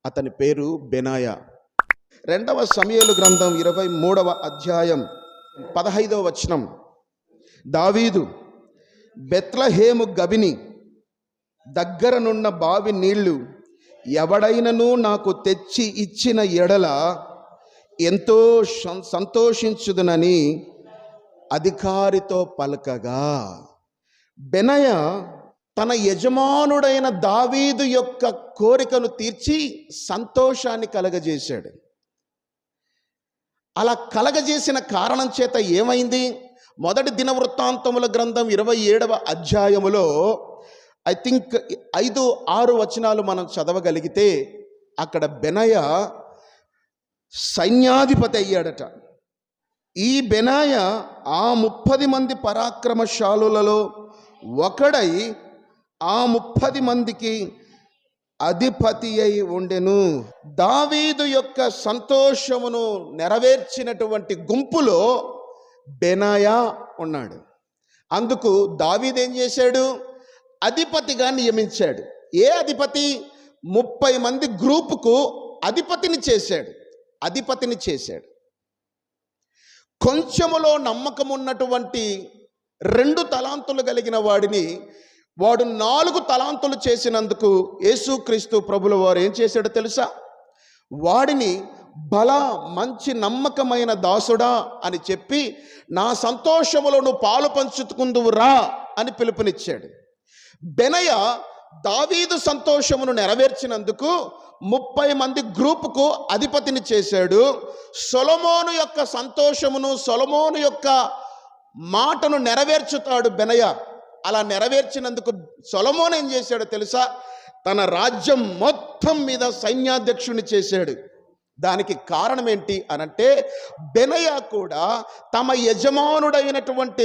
అతని పేరు బెనాయా. 2 సమూయేలు గ్రంథం 23వ అధ్యాయం 15వ వచనం. దావీదు బెత్లెహేము గవిని దగ్గరనున్న బావి నీళ్లు ఎవడైనను నాకు తెచ్చి ఇచ్చిన ఎడల ఎంతో సంతోషించుదునని అధికారితో పలకగా, బెనాయా తన యజమానుడైన దావీదు యొక్క కోరికను తీర్చి సంతోషాన్ని కలగజేశాడు. అలా కలగజేసిన కారణం చేత ఏమైంది? మొదటి దినవృత్తాంతముల గ్రంథం 27వ అధ్యాయములో ఐ థింక్ 5-6 వచనాలు మనం చదవగలిగితే అక్కడ బెనాయా సైన్యాధిపతి అయ్యాడట. ఈ బెనాయా ఆ 30 మంది పరాక్రమశాలులలో ఒకడై ఆ 30 మందికి అధిపతి అయి ఉండెను. దావీదు యొక్క సంతోషమును నెరవేర్చినటువంటి గుంపులో బెనాయా ఉన్నాడు. అందుకు దావీదు ఏం చేశాడు? అధిపతిగా నియమించాడు. ఏ అధిపతి? 30 మంది గ్రూపుకు అధిపతిని చేశాడు. కొంచెములో నమ్మకం ఉన్నటువంటి 2 తలాంతులు కలిగిన వాడిని వాడు 4 తలాంతులు చేసినందుకు యేసుక్రీస్తు ప్రభుల వారు ఏం చేశాడో తెలుసా? వాడిని బల మంచి నమ్మకమైన దాసుడా అని చెప్పి నా సంతోషములో నువ్వు పాలు పంచుకుందువురా అని పిలుపునిచ్చాడు. బెనాయా దావీదు సంతోషమును నెరవేర్చినందుకు 30 మంది గ్రూపుకు అధిపతిని చేశాడు. సొలొమోను యొక్క సంతోషమును, సొలొమోను యొక్క మాటను నెరవేర్చుతాడు బెనాయా. అలా నెరవేర్చినందుకు సొలొమోను ఏం చేశాడో తెలుసా? తన రాజ్యం మొత్తం మీద సైన్యాధ్యక్షుని చేశాడు. దానికి కారణం ఏంటి అనంటే, బెనాయా కూడా తమ యజమానుడైనటువంటి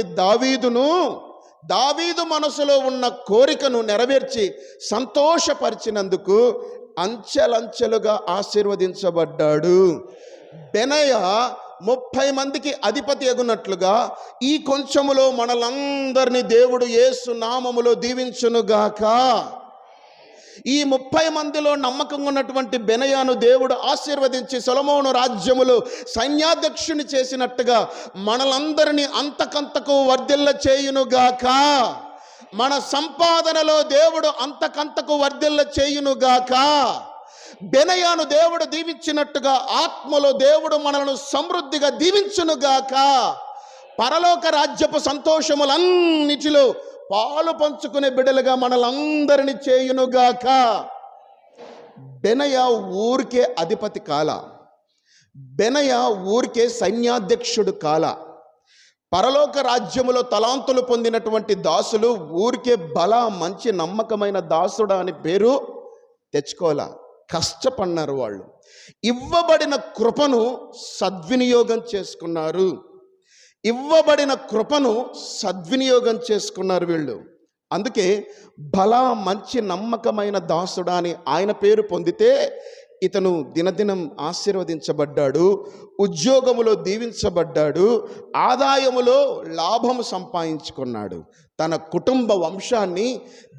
దావీదు మనసులో ఉన్న కోరికను నెరవేర్చి సంతోషపరిచినందుకు అంచెలంచెలుగా ఆశీర్వదించబడ్డాడు. బెనాయా 30 మందికి అధిపతి ఎగునట్లుగా ఈ కొంచెములో మనలందరినీ దేవుడు యేసు నామములో దీవించునుగాక. ఈ 30 మందిలో నమ్మకంగా ఉన్నటువంటి బెనాయాను దేవుడు ఆశీర్వదించి సొలొమోను రాజ్యములో సైన్యాధ్యక్షుని చేసినట్టుగా మనలందరినీ అంతకంతకు వర్ధిల్ల చేయునుగాక. మన సంపాదనలో దేవుడు అంతకంతకు వర్ధిల్ల చేయునుగాక. బెనాయాను దేవుడు దీవించినట్టుగా ఆత్మలో దేవుడు మనలను సమృద్ధిగా దీవించునుగాక. పరలోక రాజ్యపు సంతోషములన్నిటిలో పాలు పంచుకునే బిడ్డలుగా మనలందరినీ చేయునుగాక. బెనాయా ఊరికే అధిపతి కాల, బెనాయా ఊరికే సైన్యాధ్యక్షుడు కాల. పరలోక రాజ్యములో తలాంతులు పొందినటువంటి దాసులు ఊరికే బల మంచి నమ్మకమైన దాసుడా అని పేరు తెచ్చుకోవాలా, కష్టపడినారు. వాళ్ళు ఇవ్వబడిన కృపను సద్వినియోగం చేసుకున్నారు వీళ్ళు. అందుకే బల మంచి నమ్మకమైన దాసుడా అని ఆయన పేరు పొందితే ఇతను దినదినం ఆశీర్వదించబడ్డాడు, ఉద్యోగములో దీవించబడ్డాడు, ఆదాయములో లాభము సంపాదించుకున్నాడు. తన కుటుంబ వంశాన్ని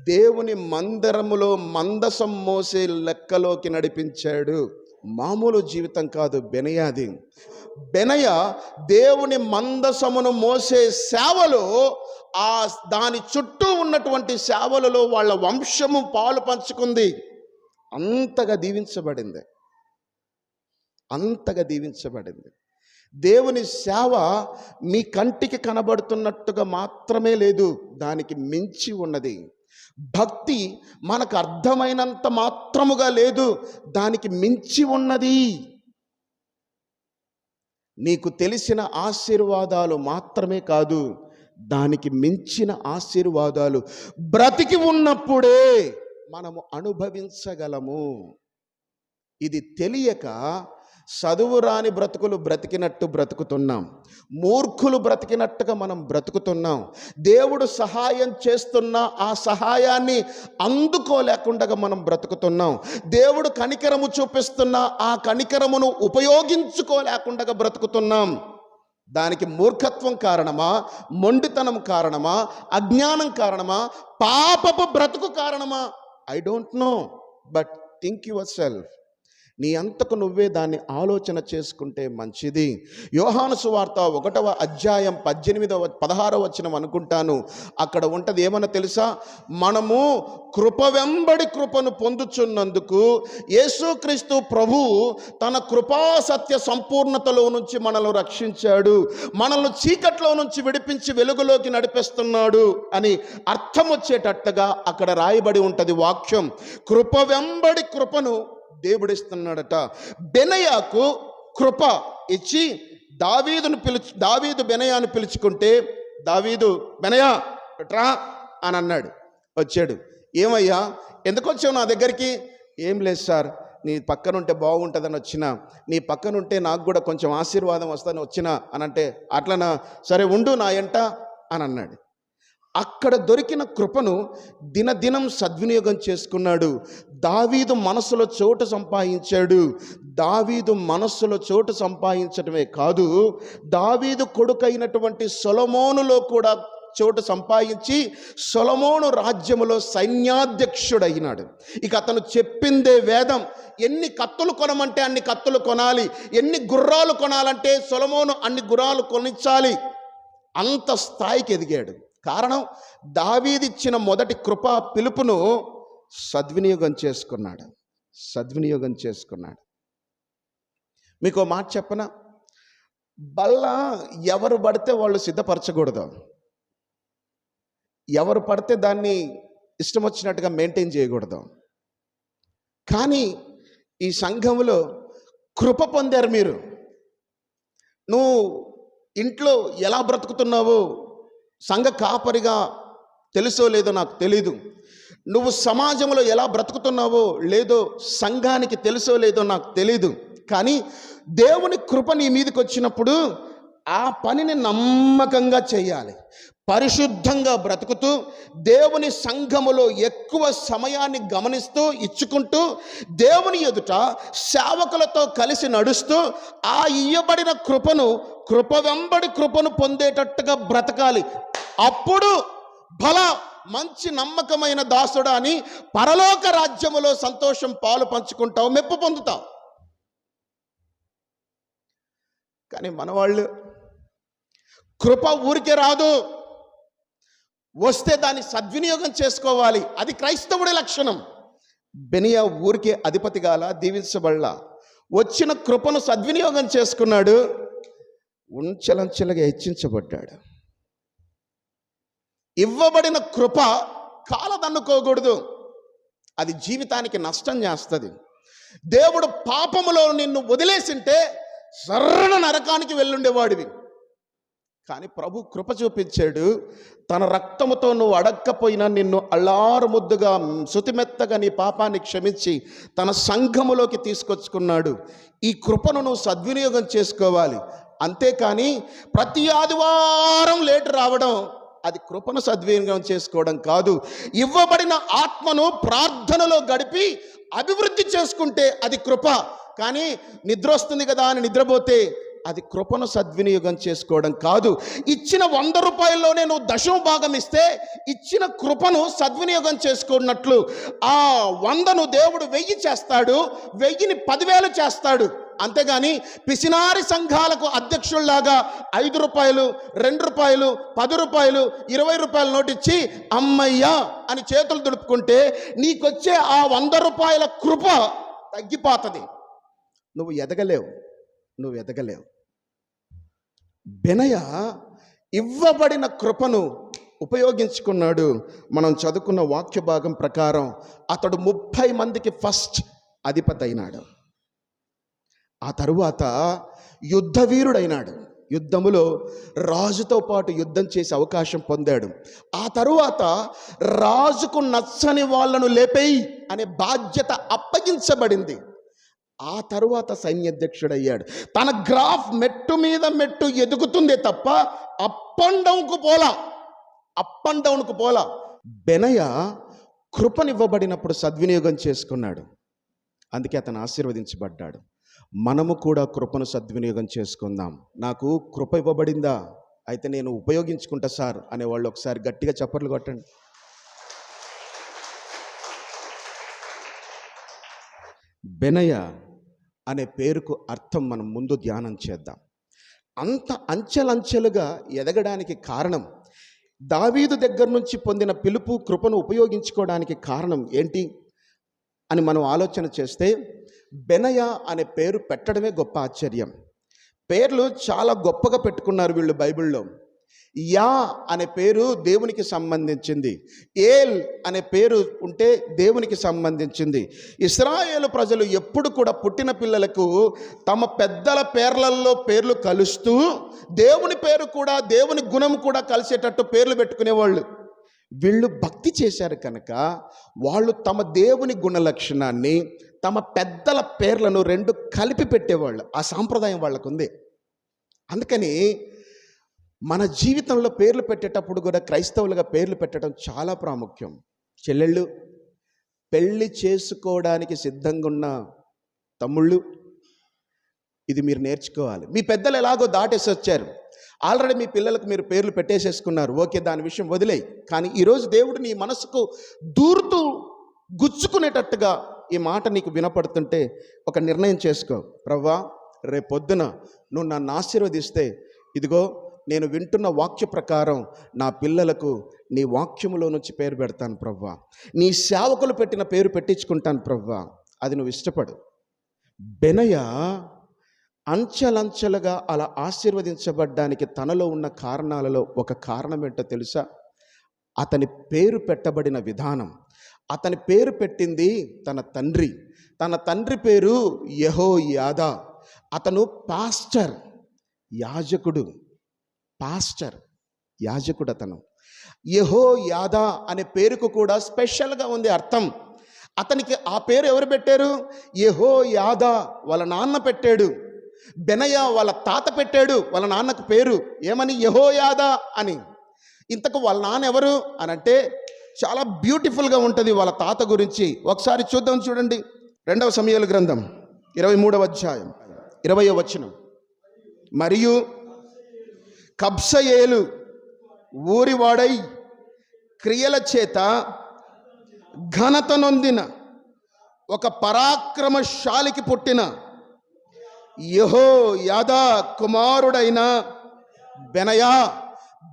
దేవుని మందిరములో మందసం మోసే లెక్కలోకి నడిపించాడు. మామూలు జీవితం కాదు బెనాయాది. బెనాయా దేవుని మందసమును మోసే సేవలో దాని చుట్టూ ఉన్నటువంటి సేవలలో వాళ్ళ వంశము పాలు పంచుకుంది. అంతగా దీవించబడింది. దేవుని సేవ మీ కంటికి కనబడుతున్నట్టుగా మాత్రమే లేదు, దానికి మించి ఉన్నది. భక్తి మనకు అర్థమైనంత మాత్రముగా లేదు, దానికి మించి ఉన్నది. నీకు తెలిసిన ఆశీర్వాదాలు మాత్రమే కాదు, దానికి మించిన ఆశీర్వాదాలు బ్రతికి ఉన్నప్పుడే మనము అనుభవించగలము. ఇది తెలియక చదువు రాని బ్రతుకులు బ్రతికినట్టు బ్రతుకుతున్నాం, మూర్ఖులు బ్రతికినట్టుగా మనం బ్రతుకుతున్నాం. దేవుడు సహాయం చేస్తున్నా ఆ సహాయాన్ని అందుకోలేకుండా మనం బ్రతుకుతున్నాం. దేవుడు కనికరము చూపిస్తున్నా ఆ కనికరమును ఉపయోగించుకోలేకుండా బ్రతుకుతున్నాం. దానికి మూర్ఖత్వం కారణమా, మొండితనం కారణమా, అజ్ఞానం కారణమా, పాపపు బ్రతుకు కారణమా? I don't know, but think yourself. నీ అంతకు నువ్వే దాన్ని ఆలోచన చేసుకుంటే మంచిది. యోహాను సువార్త 1వ అధ్యాయం 16వ వచనం అనుకుంటాను, అక్కడ ఉంటది ఏమన్నా తెలుసా? మనము కృప వెంబడి కృపను పొందుచున్నందుకు యేసుక్రీస్తు ప్రభు తన కృపా సత్య సంపూర్ణతలో నుంచి మనల్ని రక్షించాడు, మనల్ని చీకట్లో నుంచి విడిపించి వెలుగులోకి నడిపిస్తున్నాడు అని అర్థం వచ్చేటట్టుగా అక్కడ రాయబడి ఉంటది వాక్యం. కృప వెంబడి కృపను దేవుడిస్తున్నాడట. బెనయాకు కృప ఇచ్చి దావీదు బెనయాను పిలుచుకుంటే, దావీదు బెనయా రా అని అన్నాడు. వచ్చాడు. ఏమయ్యా, ఎందుకు వచ్చావు నా దగ్గరికి? ఏం లేదు సార్, నీ పక్కనుంటే బాగుంటుందని వచ్చినా, నీ పక్కనుంటే నాకు కూడా కొంచెం ఆశీర్వాదం వస్తుందని వచ్చినా అని అంటే, అట్లనా, సరే ఉండు నా ఎంట అని అన్నాడు. అక్కడ దొరికిన కృపను దినదినం సద్వినియోగం చేసుకున్నాడు. దావీదు మనసులో చోటు సంపాదించాడు. దావీదు మనస్సులో చోటు సంపాదించడమే కాదు, దావీదు కొడుకైనటువంటి సొలొమోనులో కూడా చోటు సంపాదించి సొలొమోను రాజ్యములో సైన్యాధ్యక్షుడైనాడు. ఇక అతను చెప్పిందే వేదం. ఎన్ని కత్తులు కొనమంటే అన్ని కత్తులు కొనాలి, ఎన్ని గుర్రాలు కొనాలంటే సొలొమోను అన్ని గుర్రాలు కొనిచ్చాలి. అంత స్థాయికి ఎదిగాడు. కారణం, దావీదిచ్చిన మొదటి కృపా పిలుపును సద్వినియోగం చేసుకున్నాడు. మీకు మాట చెప్పనా? బల్ల ఎవరు పడితే వాళ్ళు సిద్ధపరచకూడదు, ఎవరు పడితే దాన్ని ఇష్టం వచ్చినట్టుగా మెయింటైన్ చేయకూడదు. కానీ ఈ సంఘంలో కృప పొందారు మీరు. నువ్వు ఇంట్లో ఎలా బ్రతుకుతున్నావో సంఘ కాపరిగా తెలుసో లేదో నాకు తెలీదు, నువ్వు సమాజంలో ఎలా బ్రతుకుతున్నావో లేదో సంఘానికి తెలుసో లేదో నాకు తెలీదు. కానీ దేవుని కృప నీ మీదకి వచ్చినప్పుడు ఆ పనిని నమ్మకంగా చేయాలి. పరిశుద్ధంగా బ్రతుకుతూ దేవుని సంఘములో ఎక్కువ సమయాన్ని గమనిస్తూ ఇచ్చుకుంటూ దేవుని ఎదుట సేవకులతో కలిసి నడుస్తూ ఆ ఇయ్యబడిన కృప వెంబడి కృపను పొందేటట్టుగా బ్రతకాలి. అప్పుడు బల మంచి నమ్మకమైన దాసుడా అని పరలోక రాజ్యములో సంతోషం పాలు పంచుకుంటావు, మెప్పు పొందుతావు. కానీ మనవాళ్ళు కృప ఊరికే రాదు, వస్తే దాన్ని సద్వినియోగం చేసుకోవాలి. అది క్రైస్తవుడి లక్షణం. బెనియా ఊరికే అధిపతి గాల, దీవించబడలా, వచ్చిన కృపను సద్వినియోగం చేసుకున్నాడు, ఉంచలంచెలుగా హెచ్చించబడ్డాడు. ఇవ్వబడిన కృప కాలదన్నుకోకూడదు, అది జీవితానికి నష్టం చేస్తుంది. దేవుడు పాపములో నిన్ను వదిలేసింటే సర్రన నరకానికి వెళ్ళుండేవాడివి. కానీ ప్రభు కృప చూపించాడు. తన రక్తముతో నువ్వు అడక్కపోయినా నిన్ను అల్లారు ముద్దుగా శుతిమెత్తగా నీ పాపాన్ని క్షమించి తన సంఘములోకి తీసుకొచ్చుకున్నాడు. ఈ కృపను నువ్వు సద్వినియోగం చేసుకోవాలి. అంతేకాని ప్రతి ఆదివారం లేటు రావడం అది కృపను సద్వినియోగం చేసుకోవడం కాదు. ఇవ్వబడిన ఆత్మను ప్రార్థనలో గడిపి అభివృద్ధి చేసుకుంటే అది కృప. కానీ నిద్ర వస్తుంది కదా అని నిద్రపోతే అది కృపను సద్వినియోగం చేసుకోవడం కాదు. ఇచ్చిన 100 రూపాయల్లోనే నువ్వు 10వ భాగం ఇస్తే ఇచ్చిన కృపను సద్వినియోగం చేసుకున్నట్లు ఆ 100ను దేవుడు 1000 చేస్తాడు, 1000ని 10,000 చేస్తాడు. అంతేగాని పిసినారి సంఘాలకు అధ్యక్షుల్లాగా 5 రూపాయలు, 2 రూపాయలు, 10 రూపాయలు, 20 రూపాయలు నోటిచ్చి అమ్మయ్యా అని చేతులు దుడుపుకుంటే నీకొచ్చే ఆ 100 రూపాయల కృప తగ్గిపోతుంది. నువ్వు ఎదగలేవు. బెనయా ఇవ్వబడిన కృపను ఉపయోగించుకున్నాడు. మనం చదువుకున్న వాక్య భాగం ప్రకారం అతడు 30 మందికి ఫస్ట్ అధిపతి అయినాడు. ఆ తరువాత యుద్ధ వీరుడైనాడు. యుద్ధములో రాజుతో పాటు యుద్ధం చేసే అవకాశం పొందాడు. ఆ తరువాత రాజుకు నచ్చని వాళ్ళను లేపేయి అనే బాధ్యత అప్పగించబడింది. ఆ తరువాత సైన్యాధ్యక్షుడయ్యాడు. తన గ్రాఫ్ మెట్టు మీద మెట్టు ఎదుగుతుందే తప్ప అప్ అండ్ డౌన్కు పోలా. బెనయా కృపనివ్వబడినప్పుడు సద్వినియోగం చేసుకున్నాడు. అందుకే అతను ఆశీర్వదించబడ్డాడు. మనము కూడా కృపను సద్వినియోగం చేసుకుందాం. నాకు కృప ఇవ్వబడిందా, అయితే నేను ఉపయోగించుకుంటా సార్ అనేవాళ్ళు ఒకసారి గట్టిగా చప్పట్లు కొట్టండి. బెనయా అనే పేరుకు అర్థం మనం ముందు ధ్యానం చేద్దాం. అంత అంచెలంచెలుగా ఎదగడానికి కారణం, దావీదు దగ్గర నుంచి పొందిన పిలుపు కృపను ఉపయోగించుకోవడానికి కారణం ఏంటి అని మనం ఆలోచన చేస్తే, బెనయ అనే పేరు పెట్టడమే గొప్ప ఆశ్చర్యం. పేర్లు చాలా గొప్పగా పెట్టుకున్నారు వీళ్ళు బైబిల్లో. యా అనే పేరు దేవునికి సంబంధించింది, ఏల్ అనే పేరు ఉంటే దేవునికి సంబంధించింది. ఇశ్రాయేలు ప్రజలు ఎప్పుడు కూడా పుట్టిన పిల్లలకు తమ పెద్దల పేర్లలో పేర్లు కలుస్తూ దేవుని పేరు కూడా, దేవుని గుణం కూడా కలిసేటట్టు పేర్లు పెట్టుకునేవాళ్ళు. వీళ్ళు భక్తి చేశారు కనుక వాళ్ళు తమ దేవుని గుణ లక్షణాన్ని, తమ పెద్దల పేర్లను రెండు కలిపి పెట్టేవాళ్ళు. ఆ సాంప్రదాయం వాళ్ళకు ఉంది. అందుకని మన జీవితంలో పేర్లు పెట్టేటప్పుడు కూడా క్రైస్తవులుగా పేర్లు పెట్టడం చాలా ప్రాముఖ్యం. చెల్లెళ్ళు, పెళ్ళి చేసుకోవడానికి సిద్ధంగా ఉన్న తమ్ముళ్ళు, ఇది మీరు నేర్చుకోవాలి. మీ పెద్దలు ఎలాగో దాటేసి వచ్చారు, ఆల్రెడీ మీ పిల్లలకు మీరు పేర్లు పెట్టేసేసుకున్నారు, ఓకే, దాని విషయం వదిలేయి. కానీ ఈరోజు దేవుడు నీ మనసుకు దూరుతూ గుచ్చుకునేటట్టుగా ఈ మాట నీకు వినపడుతుంటే ఒక నిర్ణయం చేసుకో. ప్రభువా, రేపొద్దున నువ్వు నన్ను ఆశీర్వదిస్తే ఇదిగో నేను వింటున్న వాక్య ప్రకారం నా పిల్లలకు నీ వాక్యములో నుంచి పేరు పెడతాను ప్రభువా, నీ సేవకులు పెట్టిన పేరు పెట్టించుకుంటాను ప్రభువా, అది నువ్వు ఇష్టపడు. బెనయ అంచెలంచెలుగా అలా ఆశీర్వదించబడ్డానికి తనలో ఉన్న కారణాలలో ఒక కారణం ఏంటో తెలుసా? అతని పేరు పెట్టబడిన విధానం. అతని పేరు పెట్టింది తన తండ్రి. తన తండ్రి పేరు యెహోయాదా. అతను పాస్టర్, యాజకుడు. పాస్టర్, యాజకుడు అతను. యెహోయాదా అనే పేరుకు కూడా స్పెషల్గా ఉంది అర్థం. అతనికి ఆ పేరు ఎవరు పెట్టారు? యెహోయాదా వాళ్ళ నాన్న పెట్టాడు. బెనయ వాళ్ళ తాత పెట్టాడు వాళ్ళ నాన్నకు పేరు ఏమని? యెహోయాదా అని. ఇంతకు వాళ్ళ నాన్న ఎవరు అని అంటే చాలా బ్యూటిఫుల్గా ఉంటుంది వాళ్ళ తాత గురించి. ఒకసారి చూద్దాం, చూడండి. 2వ సమూయేలు గ్రంథం 23వ అధ్యాయం 20వ వచనం. మరియు కబ్సయేలు ఊరివాడై క్రియల చేత ఘనత నొందిన ఒక పరాక్రమశాలికి పుట్టిన యెహోయాదా కుమారుడైన బెనయ.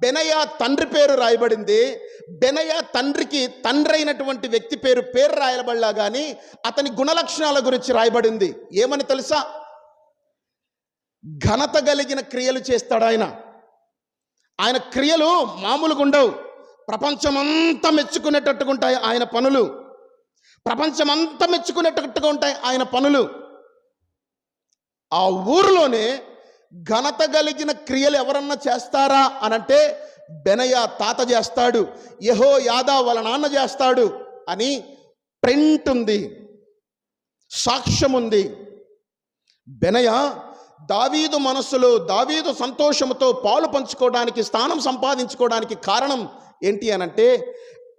బెనయ తండ్రి పేరు రాయబడింది. బెనయ తండ్రికి తండ్రి అయినటువంటి వ్యక్తి పేరు రాయబడలా కానీ అతని గుణలక్షణాల గురించి రాయబడింది. ఏమని తెలుసా? ఘనత కలిగిన క్రియలు చేస్తాడు ఆయన. ఆయన క్రియలు మామూలుగా ఉండవు. ప్రపంచమంతా మెచ్చుకునేటట్టుగా ఉంటాయి ఆయన పనులు. ప్రపంచమంతా మెచ్చుకునేటట్టుగా ఉంటాయి ఆయన పనులు. ఆ ఊరిలోనే ఘనత కలిగిన క్రియలు ఎవరన్నా చేస్తారా అనంటే బెనయ తాత చేస్తాడు, యెహోయాదా వాళ్ళ నాన్న చేస్తాడు అని ప్రింట్ ఉంది, సాక్ష్యం ఉంది. బెనయ దావీదు మనస్సులో, దావీదు సంతోషంతో పాలు పంచుకోవడానికి, స్థానం సంపాదించుకోవడానికి కారణం ఏంటి అనంటే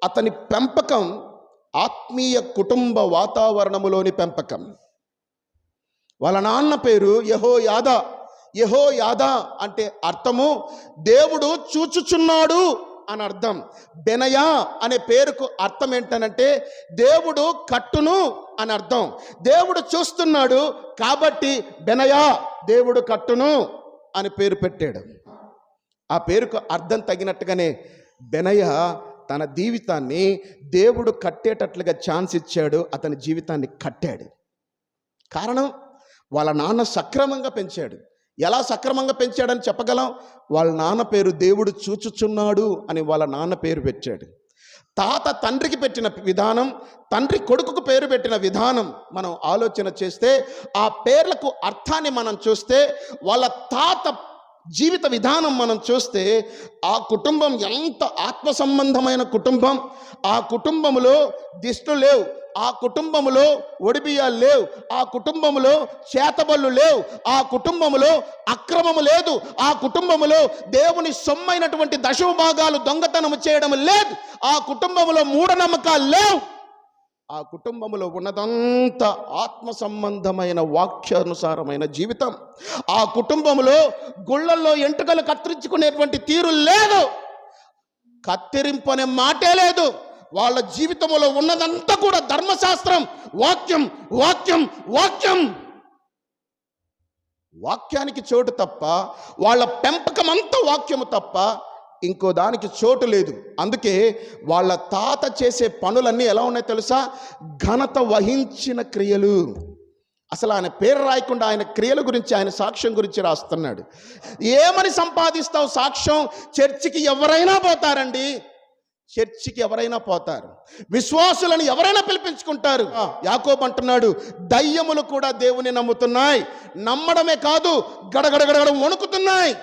అతని పెంపకం ఆత్మీయ కుటుంబ వాతావరణములోని పెంపకం. వాళ్ళ నాన్న పేరు యెహోయాదా. యెహోయాదా అంటే అర్థము దేవుడు చూచుచున్నాడు అని అర్థం. బెనయ అనే పేరుకు అర్థం ఏంటనంటే దేవుడు కట్టును అని అర్థం. దేవుడు చూస్తున్నాడు కాబట్టి బెనయ దేవుడు కట్టును అని పేరు పెట్టాడు. ఆ పేరుకు అర్థం తగినట్టుగానే బెనయ తన జీవితాన్ని దేవుడు కట్టేటట్లుగా ఛాన్స్ ఇచ్చాడు. అతని జీవితాన్ని కట్టాడు. కారణం వాళ్ళ నాన్న సక్రమంగా పెంచాడు. ఎలా సక్రమంగా పెంచాడని చెప్పగలం? వాళ్ళ నాన్న పేరు దేవుడు చూచుచున్నాడు అని వాళ్ళ నాన్న పేరు పెట్టాడు. తాత తండ్రికి పెట్టిన విధానం, తండ్రి కొడుకుకు పేరు పెట్టిన విధానం మనం ఆలోచన చేస్తే, ఆ పేర్లకు అర్థాన్ని మనం చూస్తే, వాళ్ళ తాత జీవిత విధానం మనం చూస్తే, ఆ కుటుంబం ఎంత ఆత్మ సంబంధమైన కుటుంబం. ఆ కుటుంబములో దిష్టులు లేవు, ఆ కుటుంబములో ఒడిబియ్యాలు లేవు, ఆ కుటుంబములో చేతబళ్ళు లేవు, ఆ కుటుంబములో అక్రమము లేదు, ఆ కుటుంబములో దేవుని సొమ్మైనటువంటి దశమ భాగాలు దొంగతనము చేయడం లేదు, ఆ కుటుంబములో మూఢనమ్మకాలు లేవు. ఆ కుటుంబములో ఉన్నదంతా ఆత్మ సంబంధమైన వాక్యానుసారమైన జీవితం. ఆ కుటుంబములో గుళ్ళల్లో ఎంటుకలు కత్తిరించుకునేటువంటి తీరు లేదు, కత్తిరింపు అనే మాటే లేదు. వాళ్ళ జీవితంలో ఉన్నదంతా కూడా ధర్మశాస్త్రం, వాక్యం, వాక్యం, వాక్యం. వాక్యానికి చోటు తప్ప, వాళ్ళ పెంపకం అంతా వాక్యము తప్ప ఇంకో దానికి చోటు లేదు. అందుకే వాళ్ళ తాత చేసే పనులన్నీ ఎలా ఉన్నాయో తెలుసా? ఘనత వహించిన క్రియలు. అసలు ఆయన పేరు రాయకుండా ఆయన క్రియల గురించి, ఆయన సాక్ష్యం గురించి రాస్తున్నాడు. ఏమని సంపాదిస్తావు సాక్ష్యం? చర్చికి ఎవరైనా పోతారండి, చర్చికి ఎవరైనా పోతారు, విశ్వాసులను ఎవరైనా పిలిపించుకుంటారు. యాకోబు అంటున్నాడు, దయ్యములు కూడా దేవుని నమ్ముతున్నాయి, నమ్మడమే కాదు గడగడగడ వణుకుతున్నాయి.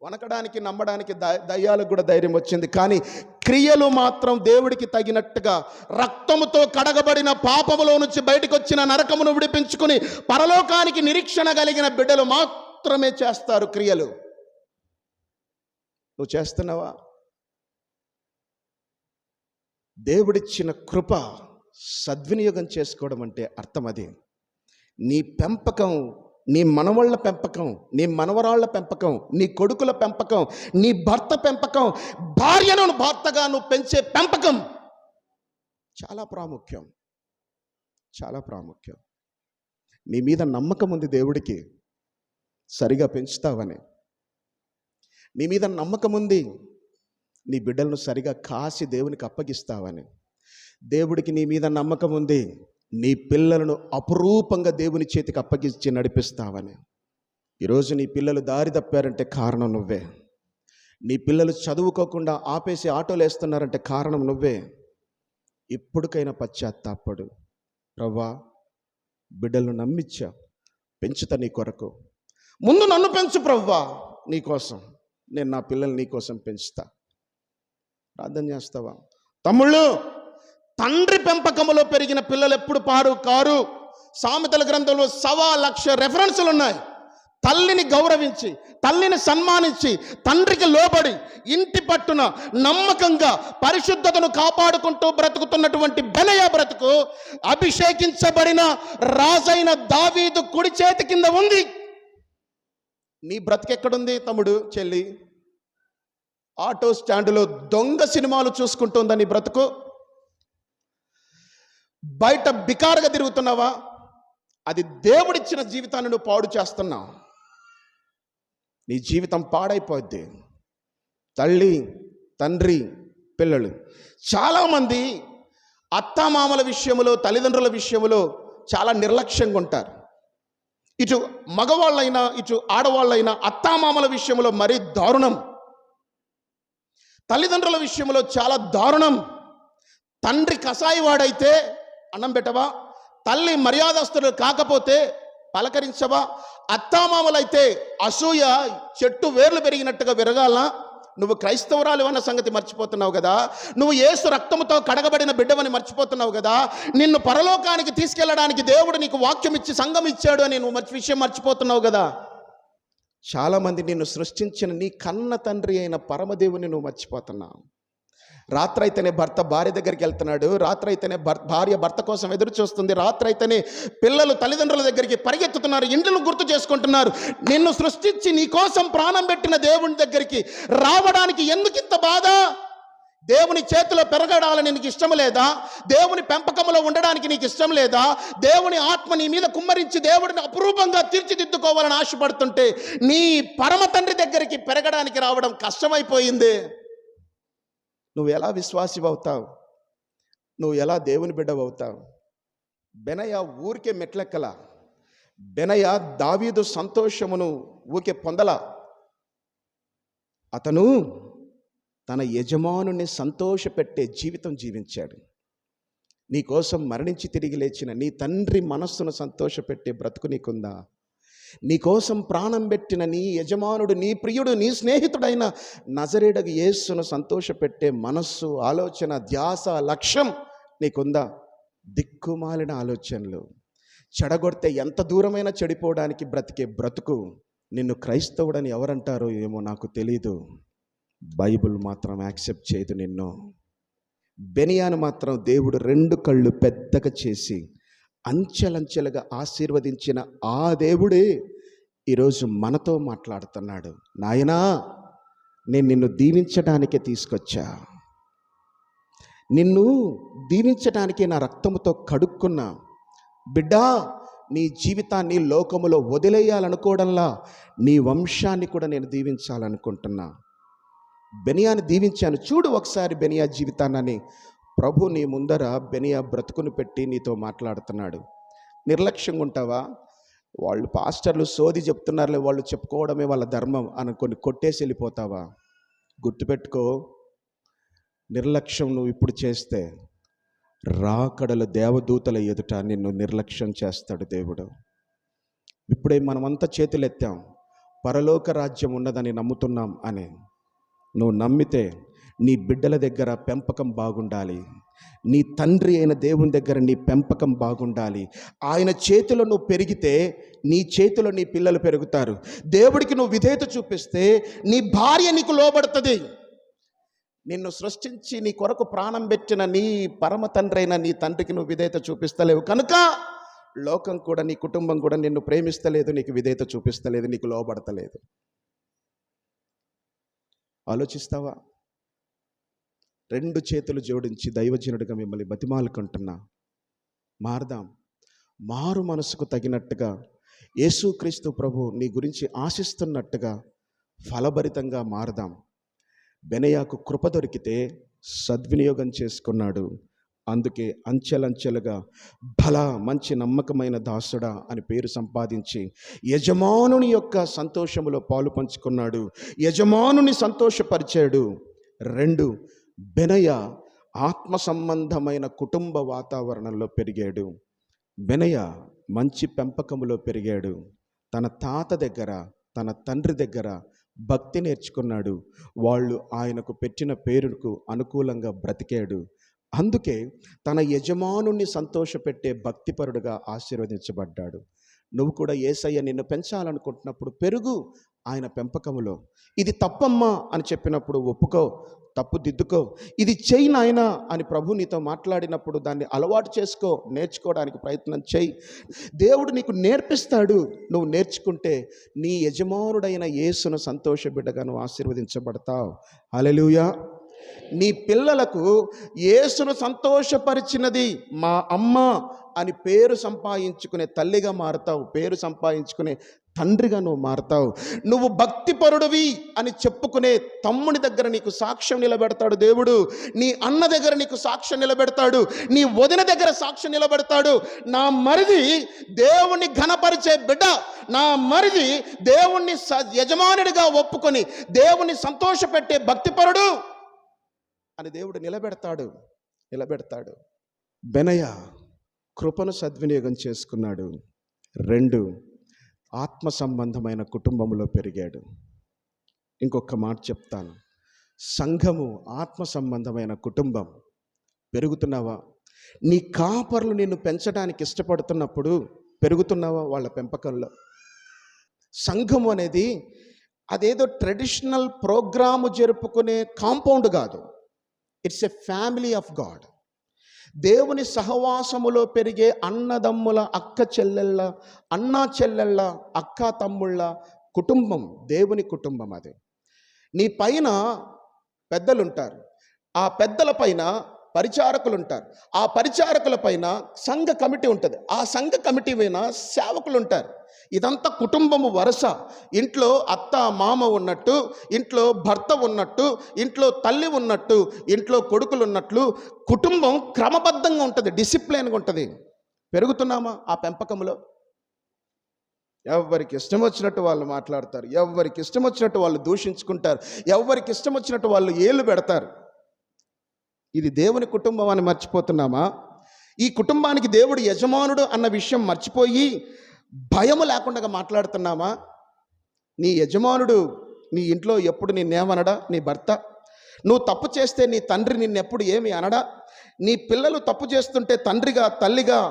వణకడానికి, నమ్మడానికి దయ్యాలకు కూడా ధైర్యం వచ్చింది. కానీ క్రియలు మాత్రం దేవుడికి తగినట్టుగా, రక్తముతో కడగబడిన పాపములో నుంచి బయటకు వచ్చిన, నరకమును విడిపించుకుని పరలోకానికి నిరీక్షణ కలిగిన బిడ్డలు మాత్రమే చేస్తారు క్రియలు. నువ్వు చేస్తున్నావా? దేవుడిచ్చిన కృప సద్వినియోగం చేసుకోవడం అంటే అర్థం అది. నీ పెంపకం, నీ మనవళ్ళ పెంపకం, నీ మనవరాళ్ల పెంపకం, నీ కొడుకుల పెంపకం, నీ భర్త పెంపకం, భార్యను భర్తగా నువ్వు పెంచే పెంపకం చాలా ప్రాముఖ్యం, చాలా ప్రాముఖ్యం. నీ మీద నమ్మకం ఉంది దేవుడికి, సరిగా పెంచుతావని. నీ మీద నమ్మకం ఉంది, నీ బిడ్డలను సరిగా కాసి దేవునికి అప్పగిస్తావని. దేవుడికి నీ మీద నమ్మకం ఉంది, నీ పిల్లలను అపురూపంగా దేవుని చేతికి అప్పగించి నడిపిస్తావని. ఈరోజు నీ పిల్లలు దారి తప్పారంటే కారణం నువ్వే. నీ పిల్లలు చదువుకోకుండా ఆపేసి ఆటోలు వేస్తున్నారంటే కారణం నువ్వే. ఇప్పటికైనా పశ్చాత్తాపడు. ప్రభువా, బిడ్డలను నమ్మించా, పెంచుతా నీ కొరకు. ముందు నన్ను పెంచు ప్రభువా, నీకోసం. నేను నా పిల్లల్ని నీకోసం పెంచుతా. ప్రార్థన చేస్తావా? తమ్ముళ్ళు, తండ్రి పెంపకములో పెరిగిన పిల్లలు ఎప్పుడు పాడు కారు. సామెతల గ్రంథంలో 1,00,000 రెఫరెన్సులు ఉన్నాయి. తల్లిని గౌరవించి, తల్లిని సన్మానించి, తండ్రికి లోబడి, ఇంటి పట్టున నమ్మకంగా పరిశుద్ధతను కాపాడుకుంటూ బ్రతుకుతున్నటువంటి బెనయ బ్రతుకు అభిషేకించబడిన రాజైన దావీదు కుడి చేతి కింద ఉంది. నీ బ్రతుకెక్కడుంది తమ్ముడు, చెల్లి? ఆటో స్టాండ్లో దొంగ సినిమాలు చూసుకుంటుందా నీ బ్రతుకు? బయట బికారుగా తిరుగుతున్నావా? అది దేవుడిచ్చిన జీవితాన్ని నువ్వు పాడు చేస్తున్నావు. నీ జీవితం పాడైపోద్ది. తల్లి, తండ్రి, పిల్లలు. చాలామంది అత్తామామల విషయంలో, తల్లిదండ్రుల విషయంలో చాలా నిర్లక్ష్యంగా ఉంటారు. ఇటు మగవాళ్ళైనా ఇటు ఆడవాళ్ళైనా అత్తామామల విషయంలో మరీ దారుణం, తల్లిదండ్రుల విషయంలో చాలా దారుణం. తండ్రి కసాయివాడైతే అన్నం పెట్టవా? తల్లి మర్యాదస్తులు కాకపోతే పలకరించవా? అత్తామామలైతే అసూయ చెట్టు వేర్లు పెరిగినట్టుగా విరగాలనా? నువ్వు క్రైస్తవురాలు అన్న సంగతి మర్చిపోతున్నావు కదా. నువ్వు యేసు రక్తముతో కడగబడిన బిడ్డవని మర్చిపోతున్నావు కదా. నిన్ను పరలోకానికి తీసుకెళ్ళడానికి దేవుడు నీకు వాక్యం ఇచ్చి సంఘం ఇచ్చాడు అని నువ్వు విషయం మర్చిపోతున్నావు కదా. చాలామంది నిన్ను సృష్టించిన నీ కన్న తండ్రి అయిన పరమదేవుని నువ్వు మర్చిపోతున్నావు. రాత్రైతేనే భర్త భార్య దగ్గరికి వెళ్తున్నాడు, రాత్రైతేనే భార్య భర్త కోసం ఎదురు చూస్తుంది, రాత్రైతేనే పిల్లలు తల్లిదండ్రుల దగ్గరికి పరిగెత్తుతున్నారు, ఇండ్లను గుర్తు చేసుకుంటున్నారు. నిన్ను సృష్టించి నీ కోసం ప్రాణం పెట్టిన దేవుని దగ్గరికి రావడానికి ఎందుకు ఇంత బాధ? దేవుని చేతిలో పెరగడాలని నీకు ఇష్టం లేదా? దేవుని పెంపకంలో ఉండడానికి నీకు ఇష్టం లేదా? దేవుని ఆత్మ నీ మీద కుమ్మరించి దేవుడిని అపురూపంగా తీర్చిదిద్దుకోవాలని ఆశపడుతుంటే నీ పరమ తండ్రి దగ్గరికి పెరగడానికి రావడం కష్టమైపోయింది. నువ్వు ఎలా విశ్వాసి అవుతావు? నువ్వు ఎలా దేవుని బిడ్డవవుతావు? బెనయ ఊరికే మెట్లెక్కల. బెనయ దావీదు సంతోషమును ఊరికే పొందల. అతను తన యజమానుని సంతోషపెట్టే జీవితం జీవించాడు. నీ కోసం మరణించి తిరిగి లేచిన నీ తండ్రి మనస్సును సంతోషపెట్టే బ్రతుకు నీకుందా? నీ కోసం ప్రాణం పెట్టిన నీ యజమానుడు, నీ ప్రియుడు, నీ స్నేహితుడైన నజరేయుడగు యేసును సంతోషపెట్టే మనస్సు, ఆలోచన, ధ్యాస, లక్ష్యం నీకుందా? దిక్కుమాలిన ఆలోచనలు చెడగొడితే ఎంత దూరమైనా చెడిపోవడానికి బ్రతికే బ్రతుకు. నిన్ను క్రైస్తవుడని ఎవరంటారో ఏమో నాకు తెలీదు. బైబిల్ మాత్రం యాక్సెప్ట్ చేయదు నిన్ను. బెనియాను మాత్రం దేవుడు 2 కళ్ళు పెద్దగా చేసి అంచెలంచెలుగా ఆశీర్వదించిన ఆ దేవుడే ఈరోజు మనతో మాట్లాడుతున్నాడు. నాయనా, నేను నిన్ను దీవించడానికే తీసుకొచ్చా, నిన్ను దీవించడానికే నా రక్తముతో కడుక్కున్నా. బిడ్డా, నీ జీవితాన్ని లోకములో వదిలేయాలనుకోవడంలా నీ వంశాన్ని కూడా నేను దీవించాలనుకుంటున్నా. బెనియాని దీవించాను. చూడు ఒకసారి బెనియా జీవితాన్ని. ప్రభు నీ ముందర బెనియా బ్రతుకును పెట్టి నీతో మాట్లాడుతున్నాడు. నిర్లక్ష్యంగా ఉంటావా? వాళ్ళు పాస్టర్లు సోది చెప్తున్నారులే, వాళ్ళు చెప్పుకోవడమే వాళ్ళ ధర్మం అనుకొని కొట్టేసి వెళ్ళిపోతావా? గుర్తుపెట్టుకో, నిర్లక్ష్యం నువ్వు ఇప్పుడు చేస్తే రాకడల దేవదూతల ఎదుట నిన్ను నిర్లక్ష్యం చేస్తాడు దేవుడు. ఇప్పుడే మనమంతా చేతులెత్తాం, పరలోక రాజ్యం ఉన్నదని నమ్ముతున్నాం అని. నువ్వు నమ్మితే నీ బిడ్డల దగ్గర పెంపకం బాగుండాలి, నీ తండ్రి అయిన దేవుని దగ్గర నీ పెంపకం బాగుండాలి. ఆయన చేతిలో నువ్వు పెరిగితే నీ చేతిలో నీ పిల్లలు పెరుగుతారు. దేవుడికి నువ్వు విధేయత చూపిస్తే నీ భార్య నీకు లోబడుతుంది. నిన్ను సృష్టించి నీ కొరకు ప్రాణం పెట్టిన నీ పరమ తండ్రి అయిన నీ తండ్రికి నువ్వు విధేయత చూపిస్తలేవు కనుక లోకం కూడా, నీ కుటుంబం కూడా నిన్ను ప్రేమిస్తలేదు, నీకు విధేయత చూపిస్తలేదు, నీకు లోబడతలేదు. ఆలోచిస్తావా? 2 చేతులు జోడించి దైవజనుడిగా మిమ్మల్ని బతిమాలుకుంటున్నా, మారదాం. మారు మనసుకు తగినట్టుగా యేసుక్రీస్తు ప్రభు నీ గురించి ఆశిస్తున్నట్టుగా ఫలభరితంగా మారదాం. బెనయాకు కృప దొరికితే సద్వినియోగం చేసుకున్నాడు. అందుకే అంచెలంచెలుగా మంచి నమ్మకమైన దాసుడా అని పేరు సంపాదించి యజమానుని యొక్క సంతోషములో పాలు పంచుకున్నాడు, యజమానుని సంతోషపరిచాడు. 2, బెనయ ఆత్మ సంబంధమైన కుటుంబ వాతావరణంలో పెరిగాడు. బెనయ మంచి పెంపకములో పెరిగాడు. తన తాత దగ్గర, తన తండ్రి దగ్గర భక్తి నేర్చుకున్నాడు. వాళ్ళు ఆయనకు పెట్టిన పేరుకు అనుకూలంగా బ్రతికాడు. అందుకే తన యజమానుని సంతోషపెట్టే భక్తిపరుడుగా ఆశీర్వదించబడ్డాడు. నువ్వు కూడా యేసయ్య నిన్ను పెంచాలనుకుంటున్నప్పుడు పెరుగు ఆయన పెంపకములో. ఇది తప్పమ్మా అని చెప్పినప్పుడు ఒప్పుకో, తప్పు దిద్దుకో. ఇది చెయ్యి నాయనా అని ప్రభు నీతో మాట్లాడినప్పుడు దాన్ని అలవాటు చేసుకో, నేర్చుకోవడానికి ప్రయత్నం చేయి. దేవుడు నీకు నేర్పిస్తాడు. నువ్వు నేర్చుకుంటే నీ యజమానుడైన యేసును సంతోషబిడ్డగా నువ్వు ఆశీర్వదించబడతావు. హల్లెలూయా. నీ పిల్లలకు యేసును సంతోషపరిచినది మా అమ్మ అని పేరు సంపాదించుకునే తల్లిగా మారుతావు, పేరు సంపాదించుకునే తండ్రిగా నువ్వు మారుతావు. నువ్వు భక్తిపరుడివి అని చెప్పుకునే తమ్ముని దగ్గర నీకు సాక్ష్యం నిలబెడతాడు దేవుడు. నీ అన్న దగ్గర నీకు సాక్ష్యం నిలబెడతాడు, నీ వదిన దగ్గర సాక్ష్యం నిలబెడతాడు. నా మరిది దేవుణ్ణి ఘనపరిచే బిడ్డ, నా మరిది దేవుణ్ణి యజమానుడిగా ఒప్పుకొని దేవుణ్ణి సంతోషపెట్టే భక్తిపరుడు అని దేవుడు నిలబెడతాడు. బెనయ కృపను సద్వినియోగం చేసుకున్నాడు. 2, ఆత్మ సంబంధమైన కుటుంబంలో పెరిగాడు. ఇంకొక మాట చెప్తాను, సంఘము ఆత్మ సంబంధమైన కుటుంబం. పెరుగుతున్నావా? నీ కాపర్లు నిన్ను పెంచడానికి ఇష్టపడుతున్నప్పుడు పెరుగుతున్నావా వాళ్ళ పెంపకంలో? సంఘము అనేది అదేదో ట్రెడిషనల్ ప్రోగ్రాము జరుపుకునే కాంపౌండ్ కాదు. It's a family of God. దేవుని సహవాసములో పెరిగే అన్నదమ్ముల, అక్క చెల్లెళ్ళ, అన్నా చెల్లెళ్ళ, అక్క తమ్ముళ్ళ కుటుంబం దేవుని కుటుంబం. అది నీ పైన పెద్దలుంటారు, ఆ పెద్దల పైన పరిచారకులు ఉంటారు, ఆ పరిచారకుల పైన సంఘ కమిటీ ఉంటుంది, ఆ సంఘ కమిటీ పైన సేవకులు ఉంటారు. ఇదంతా కుటుంబము వరుస. ఇంట్లో అత్త మామ ఉన్నట్టు, ఇంట్లో భర్త ఉన్నట్టు, ఇంట్లో తల్లి ఉన్నట్టు, ఇంట్లో కొడుకులు ఉన్నట్లు కుటుంబం క్రమబద్ధంగా ఉంటుంది, డిసిప్లిన్గా ఉంటుంది. పెరుగుతున్నామా ఆ పెంపకంలో? ఎవరికి ఇష్టం వచ్చినట్టు వాళ్ళు మాట్లాడతారు, ఎవరికి ఇష్టం వచ్చినట్టు వాళ్ళు దూషించుకుంటారు, ఎవరికి ఇష్టం వచ్చినట్టు వాళ్ళు ఏళ్ళు పెడతారు. ఇది దేవుని కుటుంబం అని మర్చిపోతున్నామా? ఈ కుటుంబానికి దేవుడు యజమానుడు అన్న విషయం మర్చిపోయి భయము లేకుండా మాట్లాడుతున్నామా? నీ యజమానుడు నీ ఇంట్లో ఎప్పుడు నిన్నేమనడా? నీ భర్త. నువ్వు తప్పు చేస్తే నీ తండ్రి నిన్నెప్పుడు ఏమి అనడా? నీ పిల్లలు తప్పు చేస్తుంటే తండ్రిగా, తల్లిగా,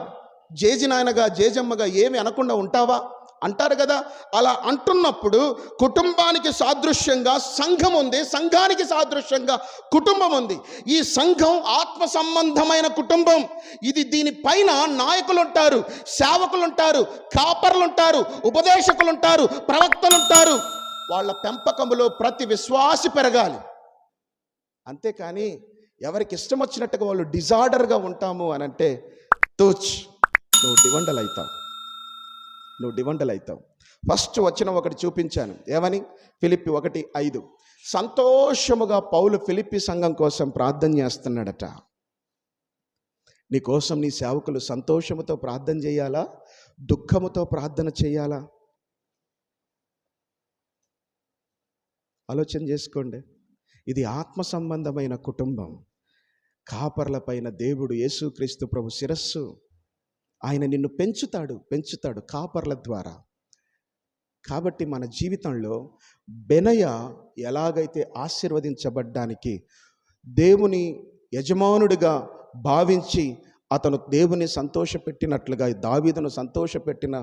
జేజినాయనగా, జేజమ్మగా ఏమి అనకుండా ఉంటావా? అంటారు కదా. అలా అంటున్నప్పుడు కుటుంబానికి సాదృశ్యంగా సంఘం ఉంది, సంఘానికి సాదృశ్యంగా కుటుంబం ఉంది. ఈ సంఘం ఆత్మ సంబంధమైన కుటుంబం. దీనిపైన నాయకులు ఉంటారు, సేవకులు ఉంటారు, కాపర్లు ఉంటారు, ఉపదేశకులు ఉంటారు, ప్రవక్తలు ఉంటారు. వాళ్ళ పెంపకములో ప్రతి విశ్వాసి పెరగాలి. అంతేకాని ఎవరికి ఇష్టం వచ్చినట్టుగా వాళ్ళు డిజార్డర్గా ఉంటాము అని అంటే నువ్వు డివండల్ అవుతావు. నువ్వు డివండల్ అవుతావు. ఫస్ట్ వచనం ఒకటి చూపించాను, ఏమని? ఫిలిప్పి 1:5. సంతోషముగా పౌలు ఫిలిప్పి సంఘం కోసం ప్రార్థన చేస్తున్నాడట. నీ కోసం నీ సేవకులు సంతోషముతో ప్రార్థన చేయాలా, దుఃఖముతో ప్రార్థన చేయాలా? ఆలోచన చేసుకోండి. ఇది ఆత్మ సంబంధమైన కుటుంబం. కాపర్ల పైన దేవుడు యేసుక్రీస్తు ప్రభు శిరస్సు. ఆయన నిన్ను పెంచుతాడు కాపర్ల ద్వారా. కాబట్టి మన జీవితంలో బెనయ ఎలాగైతే ఆశీర్వదించబడ్డానికి దేవుని యజమానుడిగా భావించి అతను దేవుని సంతోషపెట్టినట్లుగా దావీదును సంతోషపెట్టిన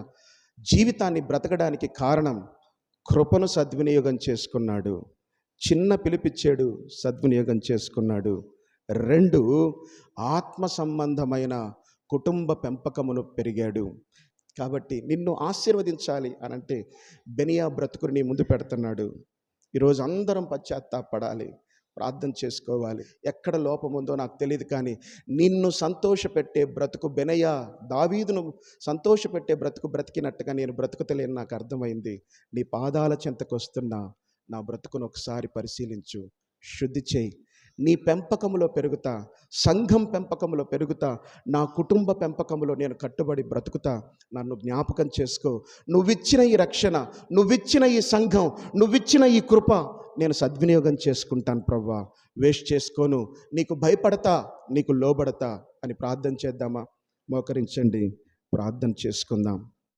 జీవితాన్ని బ్రతకడానికి కారణం కృపను సద్వినియోగం చేసుకున్నాడు. చిన్న పిలిపిచ్చాడు, సద్వినియోగం చేసుకున్నాడు. 2, ఆత్మ సంబంధమైన కుటుంబ పెంపకమును పెరిగాడు. కాబట్టి నిన్ను ఆశీర్వదించాలి అనంటే బెనియా బ్రతుకుని నీ ముందు పెడుతున్నాడు. ఈరోజు అందరం పశ్చాత్తాపడాలి, ప్రార్థన చేసుకోవాలి. ఎక్కడ లోపం ఉందో నాకు తెలియదు, కానీ నిన్ను సంతోషపెట్టే బ్రతుకు బెనయా దావీదును సంతోషపెట్టే బ్రతుకు బ్రతికినట్టుగా నేను బ్రతుకుతలేను. నాకు అర్థమైంది. నీ పాదాల చెంతకు వస్తున్నా నా బ్రతుకును ఒకసారి పరిశీలించు, శుద్ధి చేయి. నీ పెంపకములో పెరుగుతా, సంఘం పెంపకములో పెరుగుతా, నా కుటుంబ పెంపకములో నేను కట్టుబడి బ్రతుకుతా. నన్ను జ్ఞాపకం చేసుకో. నువ్విచ్చిన ఈ రక్షణ, నువ్విచ్చిన ఈ సంఘం, నువ్విచ్చిన ఈ కృప నేను సద్వినియోగం చేసుకుంటాను ప్రభువా, వేస్ట్ చేసుకోను. నీకు భయపడతా, నీకు లోబడతా అని ప్రార్థన చేద్దామా? మోకరించండి, ప్రార్థన చేసుకుందాం.